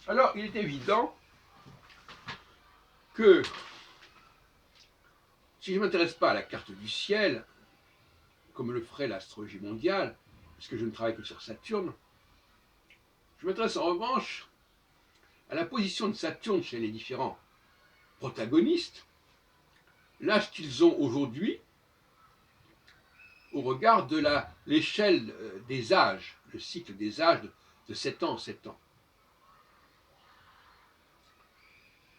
Alors, il est évident que si je ne m'intéresse pas à la carte du ciel, comme le ferait l'astrologie mondiale, puisque je ne travaille que sur Saturne, je m'intéresse en revanche à la position de Saturne chez les différents protagonistes, l'âge qu'ils ont aujourd'hui, au regard de l'échelle des âges, le cycle des âges de 7 ans en 7 ans.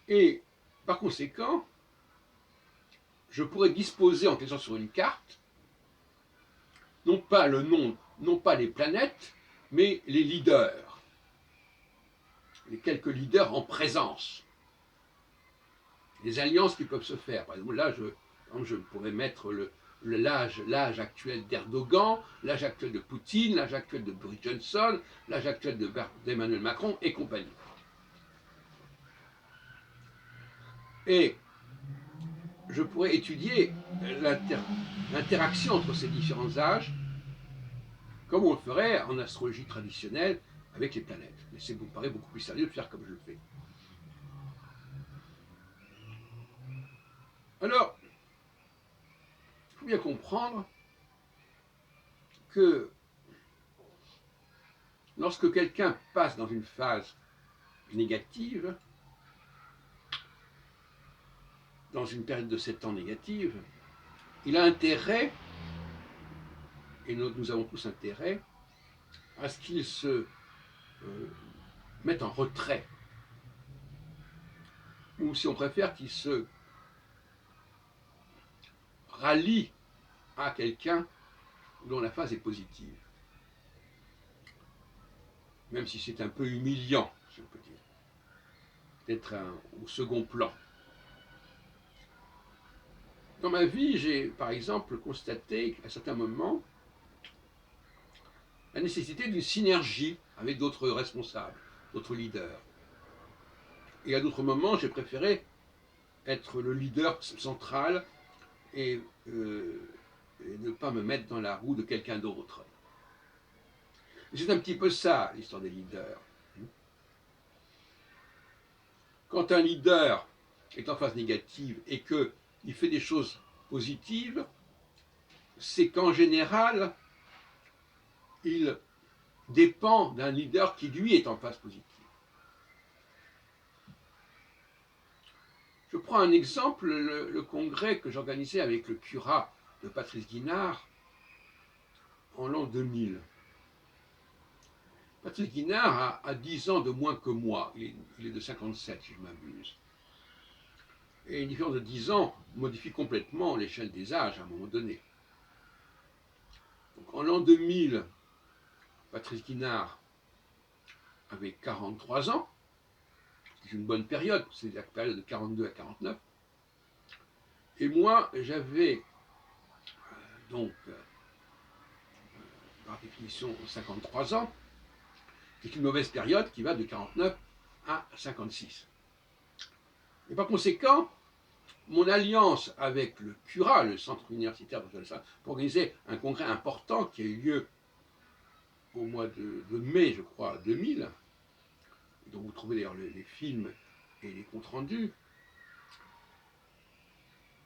Et par conséquent, je pourrais disposer en quelque sorte sur une carte, non pas le nom, non pas les planètes, mais les leaders, les quelques leaders en présence, les alliances qui peuvent se faire. Par exemple, là, je pourrais mettre l'âge actuel d'Erdogan, l'âge actuel de Poutine, l'âge actuel de Boris Johnson, l'âge actuel d'Emmanuel Macron et compagnie. Et je pourrais étudier l'interaction entre ces différents âges, comme on le ferait en astrologie traditionnelle avec les planètes. Mais ça vous paraît beaucoup plus sérieux de faire comme je le fais. Alors, il faut bien comprendre que lorsque quelqu'un passe dans une phase négative, dans une période de 7 ans négative, il a intérêt, et nous avons tous intérêt, à ce qu'il se mette en retrait, ou si on préfère, qu'il se rallie à quelqu'un dont la phase est positive. Même si c'est un peu humiliant, si on peut dire, d'être au second plan. Dans ma vie, j'ai par exemple constaté à certains moments la nécessité d'une synergie avec d'autres responsables, d'autres leaders. Et à d'autres moments, j'ai préféré être le leader central et ne pas me mettre dans la roue de quelqu'un d'autre. C'est un petit peu ça, l'histoire des leaders. Quand un leader est en phase négative et qu'il fait des choses positives, c'est qu'en général, il dépend d'un leader qui, lui, est en phase positive. Je prends un exemple, le congrès que j'organisais avec le curat de Patrice Guinard en l'an 2000. Patrice Guinard a 10 ans de moins que moi, il est de 57 si je m'abuse. Et une différence de 10 ans modifie complètement l'échelle des âges à un moment donné. Donc en l'an 2000, Patrice Guinard avait 43 ans, c'est une bonne période, c'est la période de 42 à 49. Et moi, j'avais donc, par définition, 53 ans, c'est une mauvaise période qui va de 49 à 56. Et par conséquent, mon alliance avec le curat, le centre universitaire de Jalsa, pour organiser un congrès important qui a eu lieu au mois de mai, je crois, 2000, dont vous trouvez d'ailleurs les films et les comptes rendus,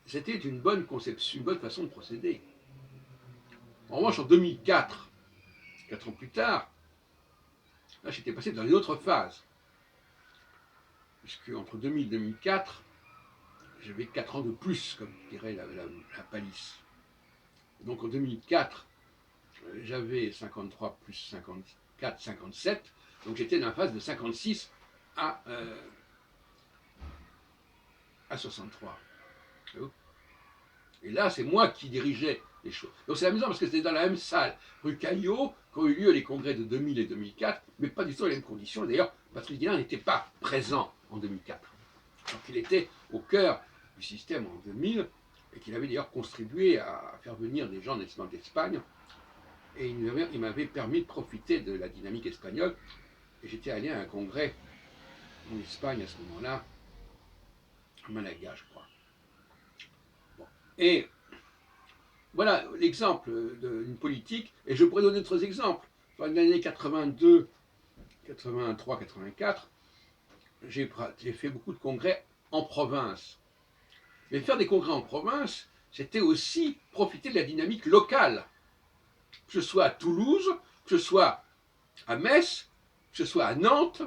c'était une bonne conception, une bonne façon de procéder. En revanche, en 2004, 4 ans plus tard, là j'étais passé dans une autre phase. Puisque entre 2000 et 2004, j'avais 4 ans de plus, comme dirait la palisse. Donc en 2004, j'avais 53 plus 54, 57. Donc j'étais dans la phase de 56 à 63. Et là, c'est moi qui dirigeais les choses. Donc c'est amusant parce que c'était dans la même salle, rue Caillot, qu'ont eu lieu les congrès de 2000 et 2004, mais pas du tout dans les mêmes conditions. D'ailleurs, Patrice Guinard n'était pas présent en 2004. Donc il était au cœur du système en 2000 et qu'il avait d'ailleurs contribué à faire venir des gens d'Espagne. Et il m'avait permis de profiter de la dynamique espagnole. Et j'étais allé à un congrès en Espagne à ce moment-là, à Malaga, je crois. Bon. Et voilà l'exemple d'une politique, et je pourrais donner d'autres exemples. Dans les années 82, 83, 84, j'ai fait beaucoup de congrès en province. Mais faire des congrès en province, c'était aussi profiter de la dynamique locale. Que ce soit à Toulouse, que ce soit à Metz, que ce soit à Nantes,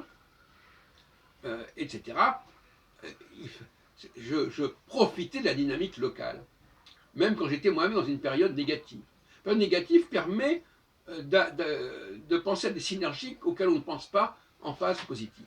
etc. Je profitais de la dynamique locale, même quand j'étais moi-même dans une période négative. La période négative permet de penser à des synergies auxquelles on ne pense pas en phase positive.